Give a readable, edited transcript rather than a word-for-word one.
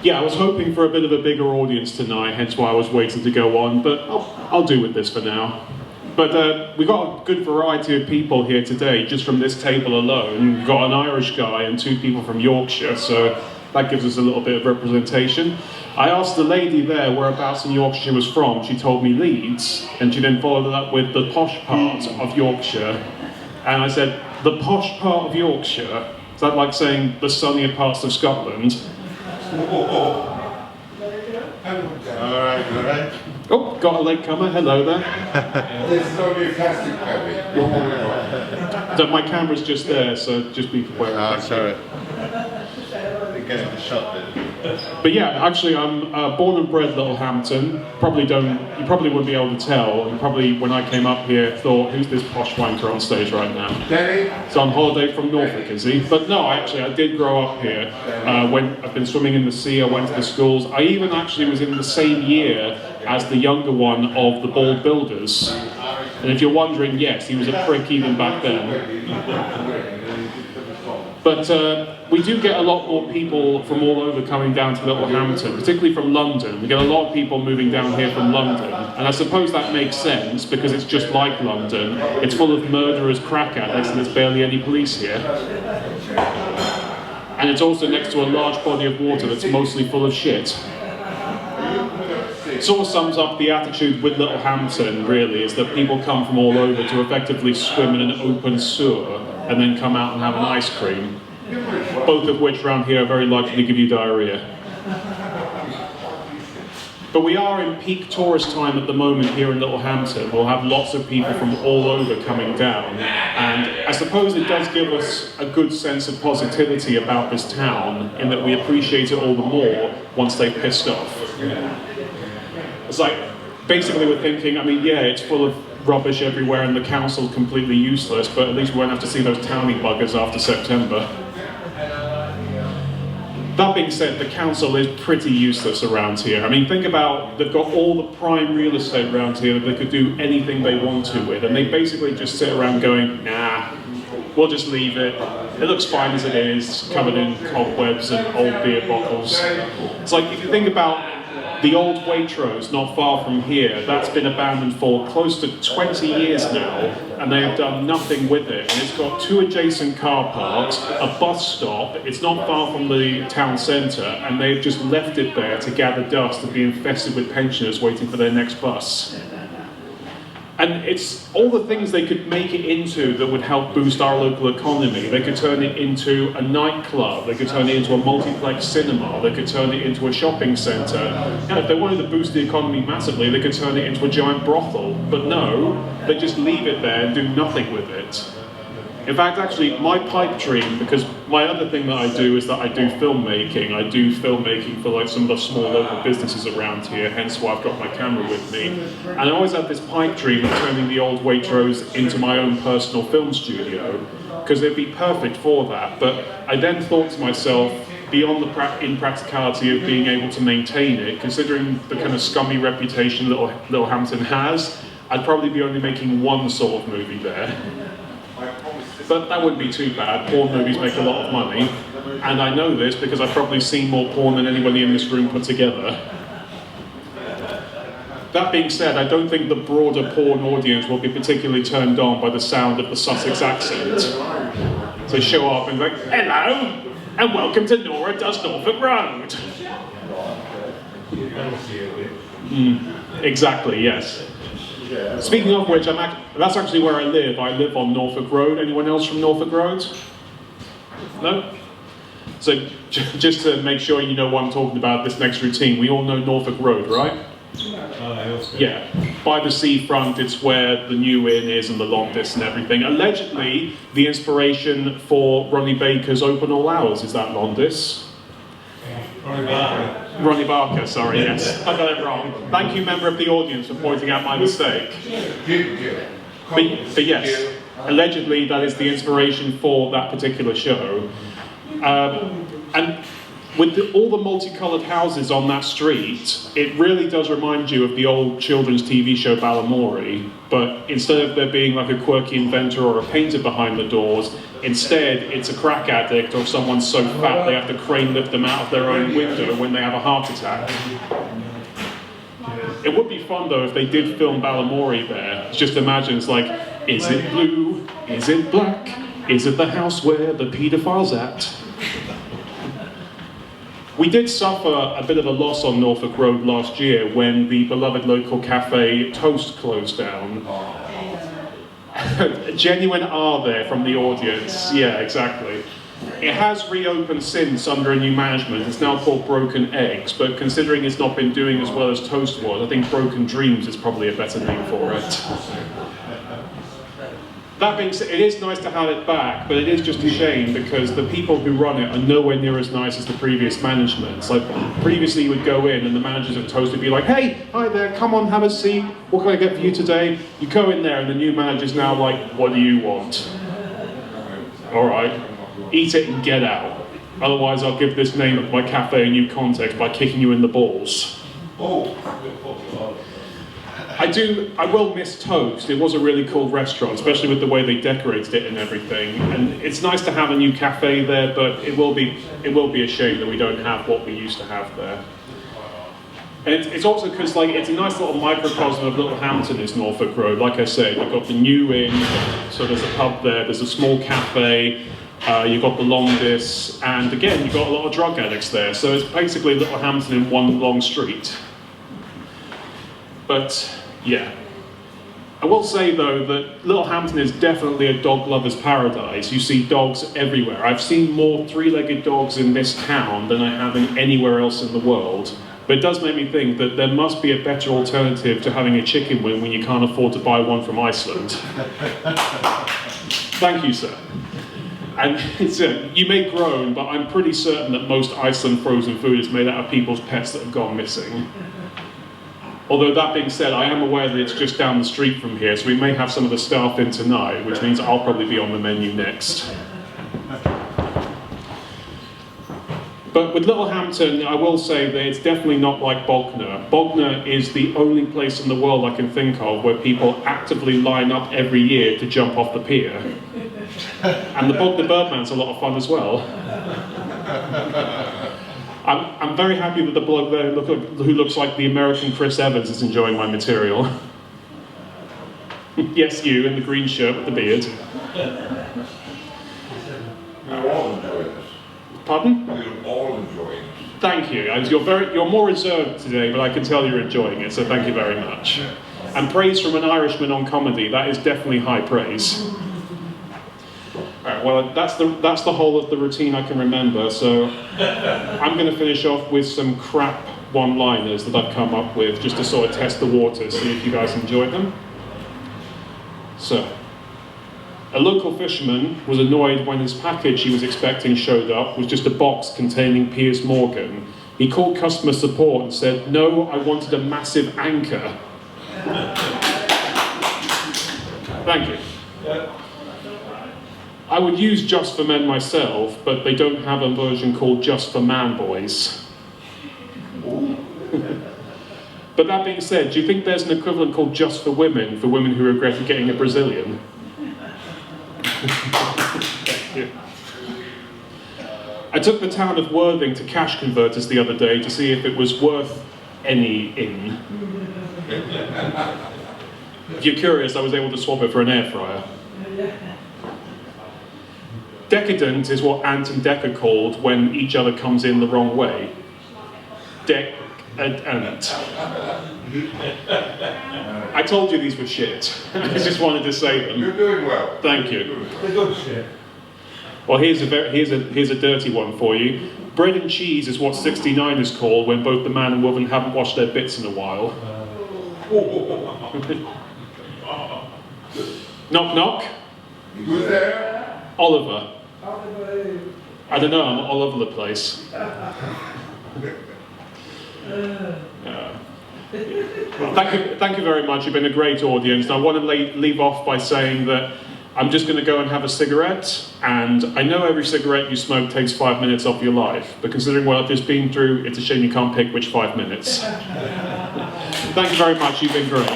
Yeah, I was hoping for a bit of a bigger audience tonight, hence why I was waiting to go on, but I'll do with this for now. But we've got a good variety of people here today, just from this table alone. We've got an Irish guy and 2 people from Yorkshire, so that gives us a little bit of representation. I asked the lady there whereabouts in Yorkshire she was from. She told me Leeds, and she then followed it up with the posh part of Yorkshire. And I said, the posh part of Yorkshire? Is that like saying the sunnier parts of Scotland? Alright. Oh, got a latecomer, hello there. This is only a plastic copy. So my camera's just there, so just be aware. Oh, sorry. Getting the shot there. But yeah, actually I'm born and bred Littlehampton. You probably wouldn't be able to tell. You probably, when I came up here, thought, who's this posh wanker on stage right now? Danny? He's on holiday from Norfolk, is he? But no, actually, I did grow up here. I've been swimming in the sea, I went to the schools. I even actually was in the same year as the younger one of the Bald Builders. And if you're wondering, yes, he was a prick even back then. But we do get a lot more people from all over coming down to Littlehampton, particularly from London. We get a lot of people moving down here from London. And I suppose that makes sense because it's just like London. It's full of murderers, crack addicts, and there's barely any police here. And it's also next to a large body of water that's mostly full of shit. It sort of sums up the attitude with Littlehampton, really, is that people come from all over to effectively swim in an open sewer and then come out and have an ice cream, both of which around here are very likely to give you diarrhea. But we are in peak tourist time at the moment here in Littlehampton. We'll have lots of people from all over coming down, and I suppose it does give us a good sense of positivity about this town, in that we appreciate it all the more once they've pissed off. It's like, basically we're thinking, I mean, yeah, it's full of rubbish everywhere and the council's completely useless, but at least we won't have to see those towny buggers after September. That being said, the council is pretty useless around here. I mean, think about, they've got all the prime real estate around here that they could do anything they want to with, and they basically just sit around going, nah, we'll just leave it. It looks fine as it is, covered in cobwebs and old beer bottles. It's like, if you think about the old Waitrose, not far from here, that's been abandoned for close to 20 years now, and they have done nothing with it. And it's got 2 adjacent car parks, a bus stop, it's not far from the town centre, and they've just left it there to gather dust and be infested with pensioners waiting for their next bus. And it's all the things they could make it into that would help boost our local economy. They could turn it into a nightclub, they could turn it into a multiplex cinema, they could turn it into a shopping centre. And if they wanted to boost the economy massively, they could turn it into a giant brothel. But no, they just leave it there and do nothing with it. In fact, actually, my pipe dream, because my other thing that I do is that I do filmmaking. I do filmmaking for like some of the small local businesses around here, hence why I've got my camera with me. And I always had this pipe dream of turning the old Waitrose into my own personal film studio, because it'd be perfect for that. But I then thought to myself, beyond the impracticality of being able to maintain it, considering the kind of scummy reputation Littlehampton has, I'd probably be only making one sort of movie there. But that wouldn't be too bad. Porn movies make a lot of money, and I know this because I've probably seen more porn than anybody in this room put together. That being said, I don't think the broader porn audience will be particularly turned on by the sound of the Sussex accent. So show up and be like, hello, and welcome to Nora Does Norfolk Road. Exactly, yes. Speaking of which, that's actually where I live. I live on Norfolk Road. Anyone else from Norfolk Road? No? So, just to make sure you know what I'm talking about this next routine, we all know Norfolk Road, right? Yeah. By the seafront, it's where the new inn is and the Longdis and everything. Allegedly, the inspiration for Ronnie Baker's Open All Hours is that Longdis. Ronnie Barker, sorry, yes. I got it wrong. Thank you, member of the audience, for pointing out my mistake. But yes, allegedly that is the inspiration for that particular show. And with all the multicoloured houses on that street, it really does remind you of the old children's TV show Balamory, but instead of there being like a quirky inventor or a painter behind the doors, Instead, it's a crack addict or someone so fat they have to crane lift them out of their own window when they have a heart attack. It would be fun though if they did film Balamory there. Just imagine it's like, is it blue? Is it black? Is it the house where the paedophile's at? We did suffer a bit of a loss on Norfolk Road last year when the beloved local cafe Toast closed down. A genuine R there from the audience. Yeah, exactly. It has reopened since under a new management. It's now called Broken Eggs, but considering it's not been doing as well as Toast was, I think Broken Dreams is probably a better name for it. That being said, it is nice to have it back, but it is just a shame because the people who run it are nowhere near as nice as the previous managements. Like, previously you would go in and the managers of Toast would be like, hey, hi there, come on, have a seat, what can I get for you today? You go in there and the new manager's now like, what do you want? Alright, eat it and get out. Otherwise I'll give this name of my cafe a new context by kicking you in the balls. I will miss Toast. It was a really cool restaurant, especially with the way they decorated it and everything. And it's nice to have a new cafe there, but it will be a shame that we don't have what we used to have there. And it's also because like it's a nice little microcosm of Littlehampton is Norfolk Road. Like I said, you've got the new inn, so there's a pub there, there's a small cafe, you've got the Longdis, and again, you've got a lot of drug addicts there. So it's basically Littlehampton in one long street. But yeah. I will say though that Littlehampton is definitely a dog lover's paradise. You see dogs everywhere. I've seen more three-legged dogs in this town than I have in anywhere else in the world. But it does make me think that there must be a better alternative to having a chicken wing when you can't afford to buy one from Iceland. Thank you, sir. And you may groan, but I'm pretty certain that most Iceland frozen food is made out of people's pets that have gone missing. Although that being said, I am aware that it's just down the street from here, so we may have some of the staff in tonight, which means I'll probably be on the menu next. But with Littlehampton, I will say that it's definitely not like Bognor. Bognor is the only place in the world I can think of where people actively line up every year to jump off the pier. And the Bognor Birdman's a lot of fun as well. I'm very happy that the bloke there who looks like the American Chris Evans is enjoying my material. Yes, you in the green shirt with the beard. We're all enjoying this. Pardon? We're all enjoying this. Thank you. You're more reserved today, but I can tell you're enjoying it, so thank you very much. And praise from an Irishman on comedy, that is definitely high praise. Alright, well, that's the whole of the routine I can remember, so I'm going to finish off with some crap one-liners that I've come up with just to sort of test the waters, see if you guys enjoy them. So, a local fisherman was annoyed when his package he was expecting showed up was just a box containing Piers Morgan. He called customer support and said, "No, I wanted a massive anchor." Thank you. I would use Just for Men myself, but they don't have a version called Just for Man Boys. But that being said, do you think there's an equivalent called Just for women who regretted getting a Brazilian? Thank you. I took the town of Worthing to cash converters the other day to see if it was worth any in. If you're curious, I was able to swap it for an air fryer. Decadent is what Ant and Dec are called when each other comes in the wrong way. Ant. I told you these were shit. I just wanted to say them. You're doing well. Thank you. They're good shit. Well, here's a dirty one for you. Bread and cheese is what 69 is called when both the man and woman haven't washed their bits in a while. Knock knock. Who's there? Oliver. I don't know, I'm all over the place. Well, thank you very much. You've been a great audience. And I want to leave off by saying that I'm just going to go and have a cigarette. And I know every cigarette you smoke takes 5 minutes off your life. But considering what I've just been through, it's a shame you can't pick which 5 minutes. Thank you very much. You've been great.